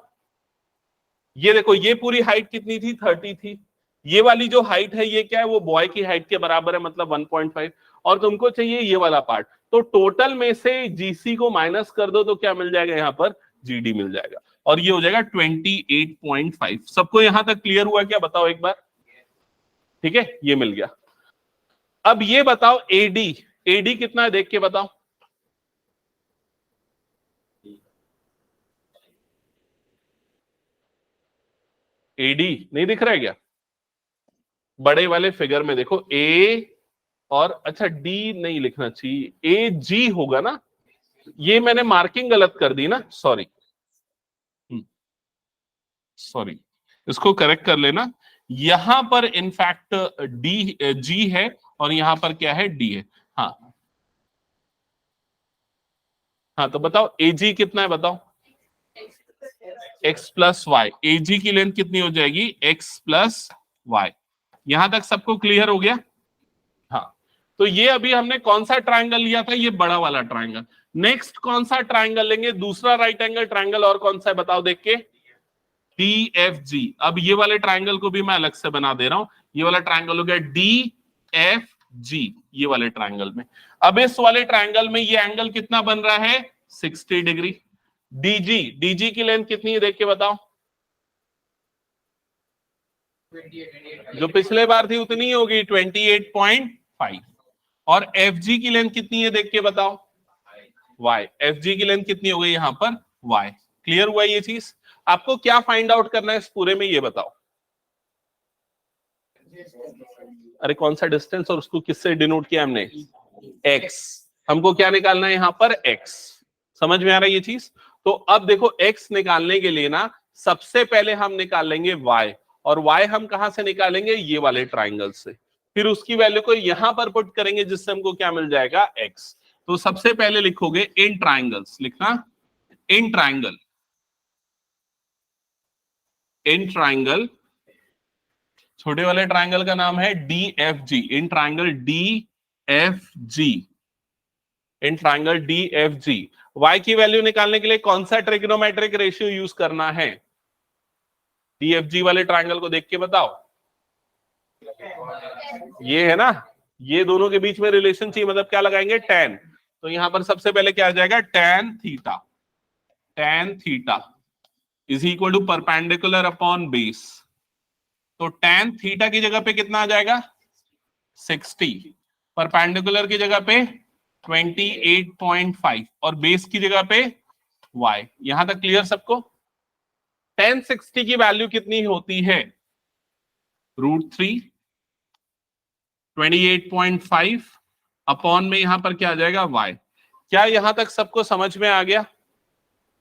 A: ये देखो, ये पूरी हाइट कितनी थी? 30 थी। ये वाली जो हाइट है ये क्या है? वो बॉय की हाइट के बराबर है, मतलब 1.5। और तुमको चाहिए ये वाला पार्ट, तो टोटल में से GC को माइनस कर दो, तो क्या मिल जाएगा यहां पर? GD मिल जाएगा। और ये हो जाएगा 28.5। सबको यहां तक क्लियर हुआ क्या? बताओ एक बार। ठीक है, ये मिल गया। अब ये बताओ AD कितना है, देख के बताओ। AD नहीं दिख रहा है क्या? बड़े वाले फिगर में देखो, A और अच्छा D नहीं लिखना चाहिए, AG होगा ना। ये मैंने मार्किंग गलत कर दी ना, सॉरी सॉरी, इसको करेक्ट कर लेना। यहां पर इनफैक्ट G है और यहां पर क्या है? D है। हाँ हाँ, तो बताओ AG कितना है बताओ? x plus y. AG की लेंथ कितनी हो जाएगी? x plus y. यहां तक सबको क्लियर हो गया? हाँ। तो ये अभी हमने कौन सा ट्रायंगल लिया था? ये बड़ा वाला ट्रायंगल। नेक्स्ट कौन सा ट्राइंगल लेंगे, दूसरा राइट एंगल ट्राइंगल, और कौन सा है बताओ देख के, DFG। अब ये वाले ट्राइंगल को भी मैं अलग से बना दे रहा हूं, ये वाला ट्राइंगल हो गया DFG, ये वाले ट्राइंगल में। अब इस वाले ट्राइंगल में ये एंगल कितना बन रहा है, 60 डिग्री। DG की लेंथ कितनी है देख के बताओ, जो पिछले बार थी उतनी ही होगी, 28.5। और FG की लेंथ कितनी है देख के बताओ, Y। FG की लेंथ कितनी हो गई यहां पर, Y। क्लियर हुआ ये चीज? आपको क्या फाइंड आउट करना है इस पूरे में, ये बताओ। अरे कौन सा डिस्टेंस, और उसको किससे डिनोट किया हमने, X। हमको क्या निकालना है यहां पर, X। समझ में आ रहा है ये चीज? तो अब देखो X निकालने के लिए ना सबसे पहले हम निकाल लेंगे Y, और Y हम कहां से निकालेंगे, ये वाले ट्राइंगल से। फिर उसकी वैल्यू को यहां पर पुट करेंगे, जिससे हमको क्या मिल जाएगा, X। तो सबसे पहले लिखोगे इन ट्राइंगल्स, लिखना इन ट्राइंगल, इन ट्राइंगल, छोटे वाले ट्राइंगल का नाम है DFG, in triangle DFG, in triangle DFG। Y की वैल्यू निकालने के लिए कौन सा ट्रिग्नोमेट्रिक रेशियो यूज करना है, DFG वाले ट्राइंगल को देख के बताओ। ये है ना, ये दोनों के बीच में रिलेशन चाहिए, मतलब क्या लगाएंगे, tan। तो यहां पर सबसे पहले क्या आ जाएगा, tan theta, tan theta is equal to perpendicular upon base. तो tan थीटा की जगह पे कितना आ जाएगा, 60, परपेंडिकुलर की जगह पे 28.5, और बेस की जगह पे y। यहां तक क्लियर सबको? tan 60 की वैल्यू कितनी होती है, √3, 28.5 अपॉन में यहां पर क्या आ जाएगा, y। क्या यहां तक सबको समझ में आ गया?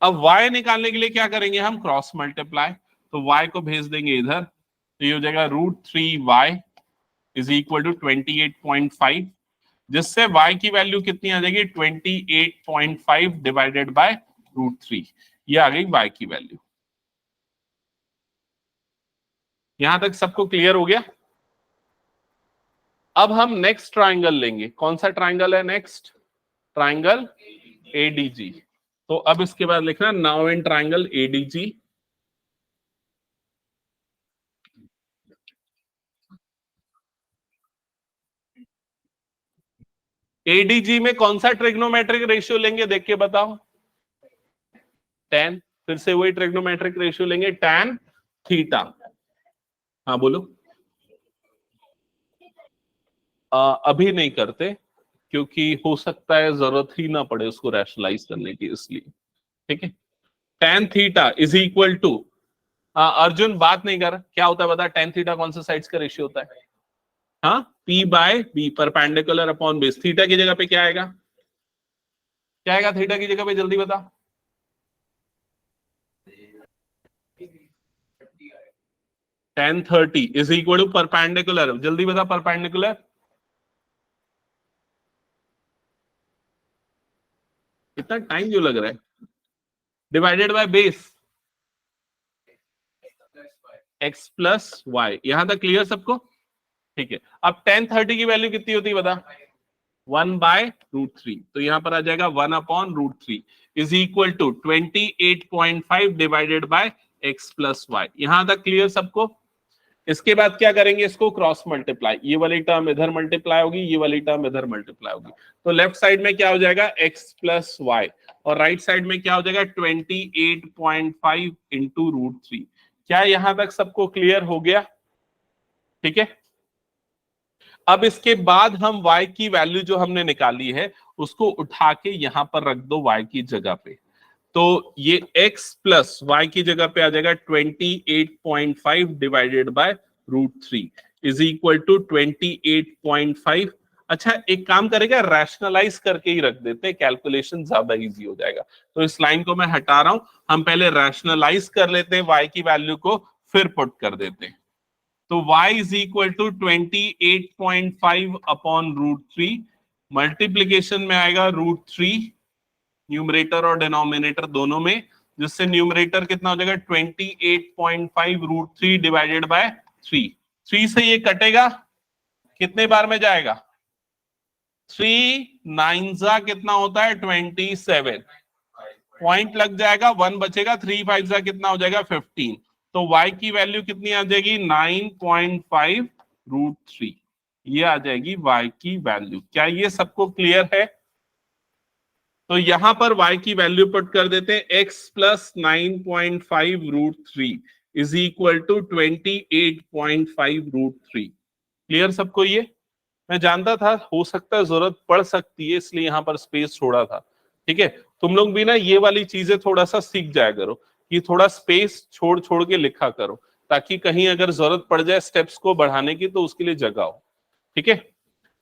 A: अब y निकालने के लिए क्या करेंगे हम, क्रॉस मल्टीप्लाई। तो y को भेज देंगे इधर, तो ये हो जाएगा √3y इज इक्वल टू 28.5, जिससे y की वैल्यू कितनी आ जाएगी, 28.5 डिवाइडेड बाय √3। ये आ गई y की वैल्यू। यहां तक सबको क्लियर हो गया? अब हम नेक्स्ट ट्राइंगल लेंगे, कौन सा ट्राइंगल है नेक्स्ट, ट्राइंगल ADG। तो अब इसके बाद लिखना now in triangle ADG, ADG में कौन सा ट्रिग्नोमेट्रिक रेशियो लेंगे देख के बताओ, tan। फिर से वही ट्रिग्नोमेट्रिक रेशियो लेंगे, tan थीटा। हाँ बोलो। अभी नहीं करते, क्योंकि हो सकता है जरूरत ही ना पड़े उसको रैशनलाइज करने की, इसलिए। ठीक है, tan theta is equal to, Arjun बात नहीं कर, क्या होता है बता, tan थीटा कौन सा साइड्स का रेशियो होता है, हाँ, P/B, perpendicular upon base. Theta की जगह पे क्या आएगा, क्या आएगा थीटा की जगह पे, जल्दी बता। tan 30 is equal to perpendicular, जल्दी बता, परपेंडिकुलर कितना टाइम जो लग रहा है, divided by base, x plus y. यहां तक क्लियर सबको? ठीक है, अब tan 30 की वैल्यू कितनी होती है बता, 1/√3। तो यहां पर आ जाएगा 1/√3 is equal to 28.5 divided by x plus y. यहां तक क्लियर सबको? इसके बाद क्या करेंगे, इसको क्रॉस मल्टीप्लाई, ये वाली टर्म इधर मल्टीप्लाई होगी, ये वाली टर्म इधर मल्टीप्लाई होगी। तो लेफ्ट साइड में क्या हो जाएगा, x प्लस वाई, और राइट साइड में क्या हो जाएगा, 28.5 इंटू √3। क्या यहां तक सबको क्लियर हो गया? ठीक है, अब इसके बाद हम y की वैल्यू जो हमने निकाली है उसको उठा के यहां पर रख दो y की जगह पे। तो ये x प्लस वाई की जगह पे आ जाएगा 28.5 divided by √3 is equal to 28.5। अच्छा एक काम करेगा, रैशनलाइज करके ही रख देते हैं, कैलकुलेशन ज्यादा इजी हो जाएगा। तो इस लाइन को मैं हटा रहा हूं, हम पहले रैशनलाइज कर लेते हैं y की वैल्यू को, फिर पुट कर देते हैं। तो y is equal to 28.5 upon √3, multiplication में आएगा √3 न्यूमरेटर और डिनोमिनेटर दोनों में, जिससे न्यूमरेटर कितना हो जाएगा 28.5 √3 डिवाइडेड बाय 3। 3 से ये कटेगा, कितने बार में जाएगा, 3 9 कितना होता है 27, पॉइंट लग जाएगा, 1 बचेगा, 3 5 कितना हो जाएगा 15। तो y की वैल्यू कितनी आ जाएगी 9.5 रूट 3, ये आ जाएगी y की वैल्यू। क्या ये सबको क्लियर है? तो यहां पर y की वैल्यू पुट कर देते हैं, x plus 9.5 root 3 is equal to 28.5 root 3। Clear सबको ये? मैं जानता था हो सकता है जरूरत पड़ सकती है, इसलिए यहां पर स्पेस छोड़ा था। ठीक है, तुम लोग भी ना ये वाली चीजें थोड़ा सा सीख जाया करो कि थोड़ा स्पेस छोड़ छोड़ के लिखा करो, ताकि कहीं अगर जरूरत पड़ जाए स्टेप्स को बढ़ाने की तो उसके लिए जगह हो। ठीक है,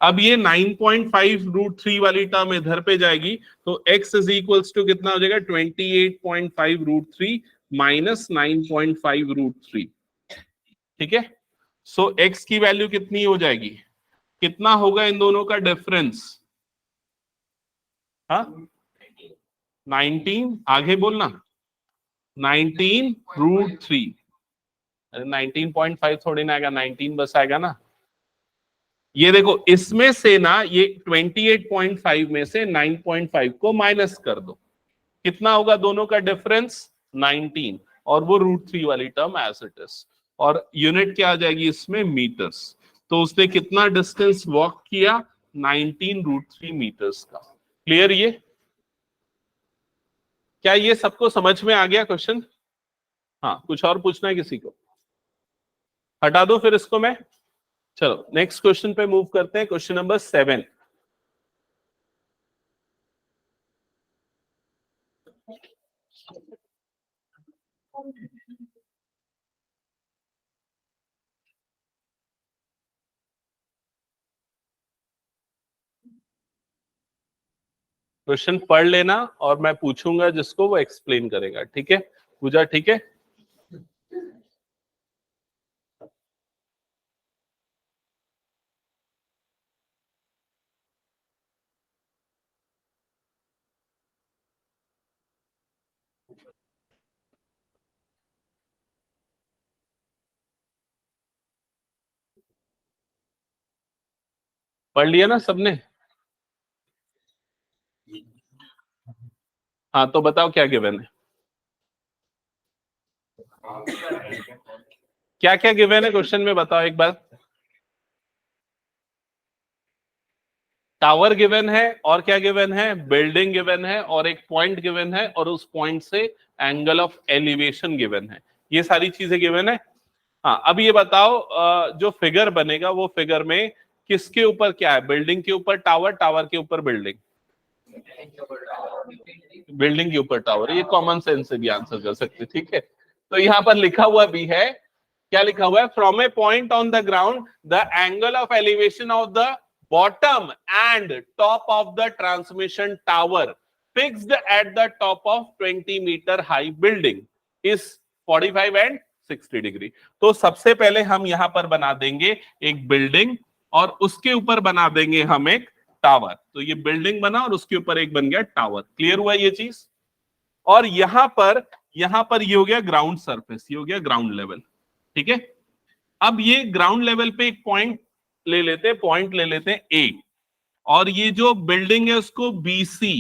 A: अब ये 9.5 रूट 3 वाली टर्म इधर पे जाएगी, तो x इज इक्वल्स टू कितना हो जाएगा 28.5 रूट 3 माइनस 9.5 रूट 3। ठीक है, सो x की वैल्यू कितनी हो जाएगी, कितना होगा इन दोनों का डिफरेंस? हाँ 19, आगे बोलना 19 रूट 3। अरे 19.5 थोड़ी ना आएगा, 19 बस आएगा ना। ये देखो इसमें से ना ये 28.5 में से 9.5 को माइनस कर दो, कितना होगा दोनों का डिफरेंस 19, और वो रूट 3 वाली टर्म एज इट इज, और यूनिट क्या आ जाएगी इसमें मीटर्स। तो उसने कितना डिस्टेंस वॉक किया 19 रूट 3 मीटर्स का। क्लियर ये? क्या ये सबको समझ में आ गया क्वेश्चन? हाँ, कुछ और पूछना है किसी को? हटा दो फिर इसको मैं। चलो नेक्स्ट क्वेश्चन पे मूव करते हैं, क्वेश्चन नंबर 7। क्वेश्चन पढ़ लेना और मैं पूछूंगा जिसको वो एक्सप्लेन करेगा। ठीक है पूजा? ठीक है, पढ़ लिया ना सबने? हाँ तो बताओ क्या गिवन है, क्या क्या गिवन है क्वेश्चन में, बताओ एक बार। टावर गिवन है, और क्या गिवन है? बिल्डिंग गिवन है, और एक पॉइंट गिवन है, और उस पॉइंट से एंगल ऑफ एलिवेशन गिवन है। ये सारी चीजें गिवन है। हाँ अब ये बताओ जो फिगर बनेगा वो फिगर में किसके ऊपर क्या है? बिल्डिंग के ऊपर टावर, टावर के ऊपर बिल्डिंग, बिल्डिंग के ऊपर टावर। ये कॉमन सेंस से भी आंसर कर सकते। ठीक है, तो यहाँ पर लिखा हुआ भी है, क्या लिखा हुआ है? From a point on the ground the angle of elevation of the bottom and top of the transmission tower fixed at the top of 20 meter high building is 45 and 60 degree. तो सबसे पहले हम यहां पर बना देंगे एक बिल्डिंग, और उसके ऊपर बना देंगे हम एक टावर। तो ये बिल्डिंग बना और उसके ऊपर एक बन गया टावर। क्लियर हुआ ये चीज? और यहां पर ये हो गया ग्राउंड सरफेस, ये हो गया ग्राउंड लेवल। ठीक है, अब ये ग्राउंड लेवल पे एक पॉइंट ले लेते हैं, पॉइंट ले लेते हैं ए, और ये जो बिल्डिंग है उसको BC,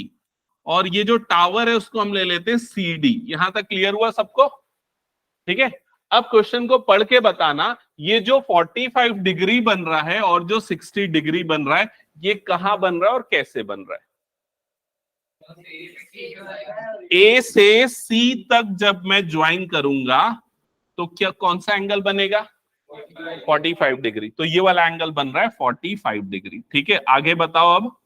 A: और ये जो टावर है उसको हम ले लेते हैं CD। यहां तक क्लियर हुआ सबको? ठीक है, अब क्वेश्चन को पढ़ के बताना, ये जो 45 डिग्री बन रहा है और जो 60 डिग्री बन रहा है, ये कहां बन रहा है और कैसे बन रहा है? A से C तक जब मैं ज्वाइन करूंगा तो क्या कौन सा एंगल बनेगा? 45 डिग्री। तो ये वाला एंगल बन रहा है 45 डिग्री। ठीक है, आगे बताओ। अब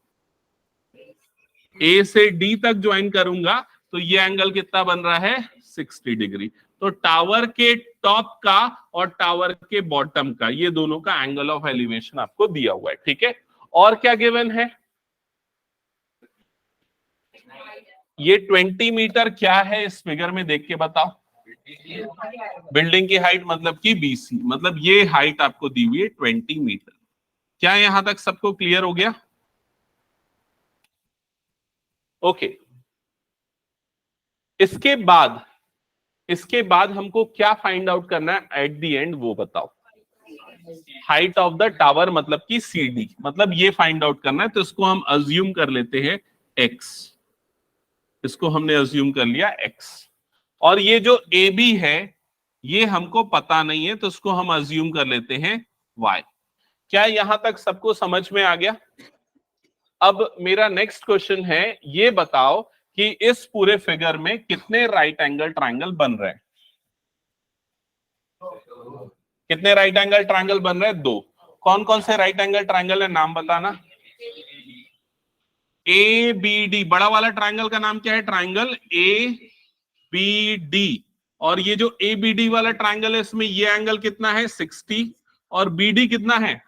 A: A से D तक ज्वाइन करूंगा तो ये एंगल कितना बन रहा है? 60 डिग्री। तो टावर के टॉप का और टावर के बॉटम का, ये दोनों का एंगल ऑफ एलिवेशन आपको दिया हुआ है। ठीक है, और क्या गिवन है? ये 20 मीटर क्या है इस फिगर में देख के बताओ। बिल्डिंग की हाइट मतलब कि BC, मतलब ये हाइट आपको दी हुई है 20 मीटर। क्या यहां तक सबको क्लियर हो गया? ओके, इसके बाद हमको क्या फाइंड आउट करना है एट द एंड, वो बताओ। हाइट ऑफ द टावर मतलब कि CD, मतलब ये फाइंड आउट करना है। तो इसको हम अज्यूम कर लेते हैं x, इसको हमने अज्यूम कर लिया x। और ये जो AB है ये हमको पता नहीं है, तो इसको हम अज्यूम कर लेते हैं y। क्या यहां तक सबको समझ में आ गया? अब मेरा नेक्स्ट क्वेश्चन है, ये बताओ कि इस पूरे फिगर में कितने राइट एंगल ट्रायंगल बन रहे हैं? कितने राइट एंगल ट्रायंगल बन रहे हैं? 2। कौन कौन से राइट एंगल ट्रायंगल है, नाम बताना। ABD, बड़ा वाला ट्रायंगल का नाम क्या है? Triangle ABD। और ये जो ABD वाला ट्रायंगल है इसमें ये एंगल कितना है? 60। और BD कितना है?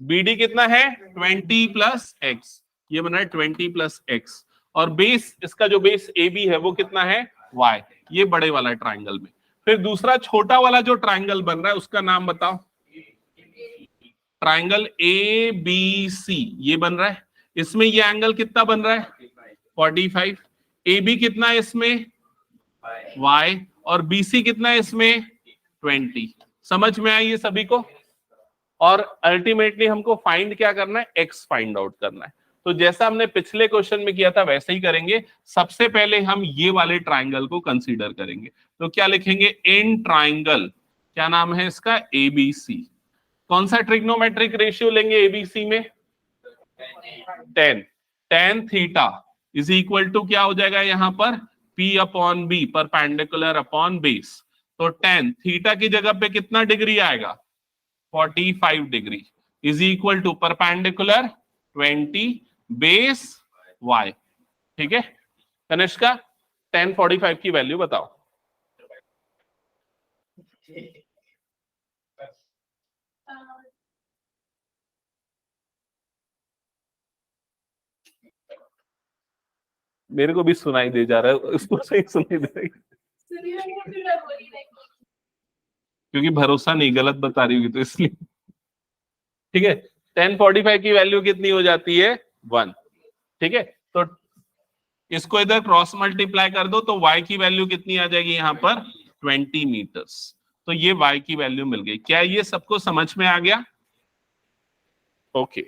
A: BD कितना है? 20 प्लस एक्स। ये बना है 20 प्लस एक्स। और बेस, इसका जो बेस AB है वो कितना है? Y। ये बड़े वाला ट्रायंगल में। फिर दूसरा छोटा वाला जो ट्रायंगल बन रहा है उसका नाम बताओ। ट्रायंगल ABC ये बन रहा है। इसमें ये एंगल कितना बन रहा है? 45। AB कितना है इसमें? Y। और BC कितना है इसमें? 20। समझ में आई ये सभी को? और अल्टीमेटली हमको फाइंड क्या करना है? x फाइंड आउट करना है। तो जैसा हमने पिछले क्वेश्चन में किया था वैसे ही करेंगे। सबसे पहले हम ये वाले ट्रायंगल को कंसीडर करेंगे। तो क्या लिखेंगे? इन ट्रायंगल, क्या नाम है इसका? ABC। कौन सा ट्रिग्नोमेट्रिक रेशियो लेंगे ABC में? 10। tan theta is equal to क्या हो जाएगा यहां पर? P upon B, perpendicular upon base. तो tan थीटा की जगह पे कितना डिग्री आएगा? 45 degree is equal to perpendicular 20 base y। ठीक है कनिष्का, tan 45 की वैल्यू बताओ। मेरे को भी सुनाई दे जा रहा है, उसको सही सुनाई दे रही, क्योंकि भरोसा नहीं, गलत बता रही होगी तो इसलिए। ठीक है, tan 45 की वैल्यू कितनी हो जाती है? 1। ठीक है, तो इसको इधर क्रॉस मल्टीप्लाई कर दो तो y की वैल्यू कितनी आ जाएगी यहाँ पर? 20 मीटर्स। तो ये y की वैल्यू मिल गई। क्या ये सबको समझ में आ गया? Okay,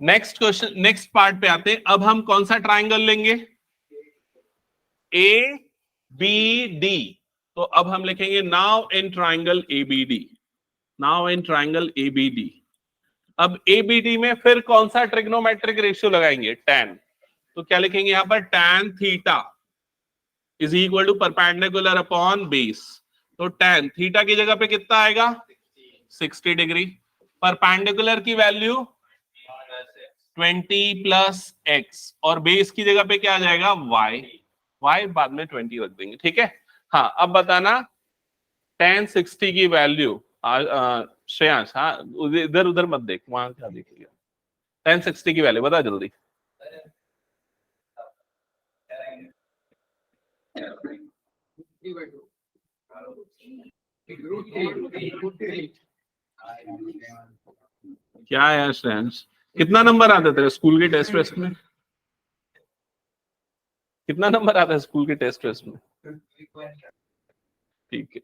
A: next question, next part पे आते हैं। अब हम कौन सा ट्रायंगल लेंगे? ABD। तो अब हम लिखेंगे now in triangle ABD, now in triangle ABD। अब ABD में फिर कौन सा ट्रिग्नोमेट्रिक रेशियो लगाएंगे? tan। तो क्या लिखेंगे यहां पर? tan theta is equal to perpendicular upon base. तो tan थीटा की जगह पे कितना आएगा? 60 डिग्री। परपेंडिकुलर की वैल्यू 20 प्लस एक्स। और बेस की जगह पे क्या आ जाएगा? y। y बाद में 20 रख देंगे। ठीक है, हाँ अब बताना tan 60 की वैल्यू। श्रेयांश, हाँ इधर उधर मत देख, वहां क्या देखिएगा। tan 60 की वैल्यू बता जल्दी। क्या है श्रेयांश, कितना नंबर आता तेरे स्कूल के टेस्ट वेस्ट में? कितना नंबर आता है स्कूल के टेस्ट वेस्ट में? ठीक है,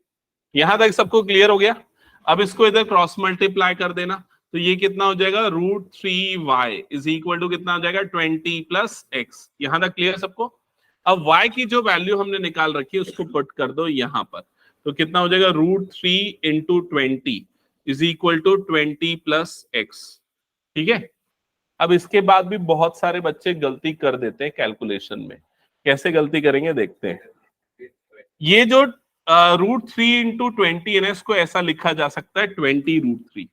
A: यहां तक सबको क्लियर हो गया? अब इसको इधर क्रॉस मल्टीप्लाई कर देना। तो ये कितना हो जाएगा? √3y इज इक्वल टू कितना हो जाएगा? 20 प्लस एक्स। यहां तक क्लियर सबको? अब y की जो वैल्यू हमने निकाल रखी है उसको पुट कर दो यहां पर। तो कितना हो जाएगा? √3 into 20 is equal to 20 plus x. ठीक है, अब इसके बाद भी बहुत सारे बच्चे गलती कर देते हैं कैलकुलेशन में। कैसे गलती करेंगे देखते हैं। ये जो √3 इंटू 20 है ना, इसको ऐसा लिखा जा सकता है 20√3।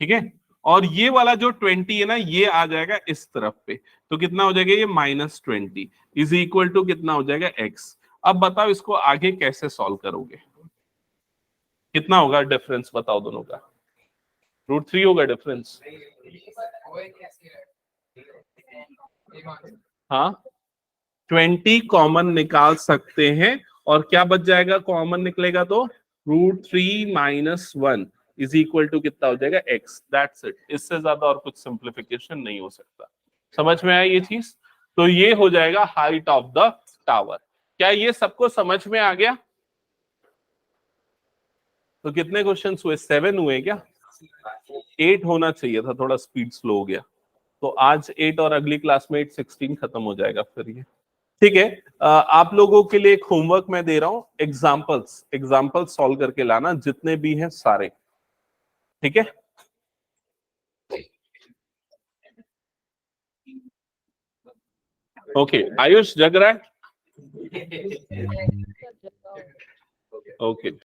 A: ठीक है, और ये वाला जो 20 है ना ये आ जाएगा इस तरफ पे। तो कितना हो जाएगा? ये -20 इज इक्वल टू कितना हो जाएगा? x। अब बताओ इसको आगे कैसे सॉल्व करोगे? कितना होगा डिफरेंस बताओ दोनों का? √3 होगा डिफरेंस? हाँ, 20 कॉमन निकाल सकते हैं और क्या बच जाएगा कॉमन निकलेगा? तो √3 - 1 इज इक्वल टू कितना हो जाएगा? x। दैट्स इट, इससे ज्यादा और कुछ सिंप्लीफिकेशन नहीं हो सकता। समझ में आया ये चीज? तो ये हो जाएगा हाइट ऑफ द टावर। क्या ये सबको समझ में आ गया? तो कितने क्वेश्चन हुए? 7 हुए क्या? 8 होना चाहिए था, थोड़ा स्पीड स्लो हो गया। तो आज 8 और अगली क्लास में 8, 16 खत्म हो जाएगा फिर ये। ठीक है, आप लोगों के लिए एक होमवर्क मैं दे रहा हूं, एग्जाम्पल्स सॉल्व करके लाना, जितने भी हैं सारे। ठीक है, ओके। आयुष जग रहा है? ओके।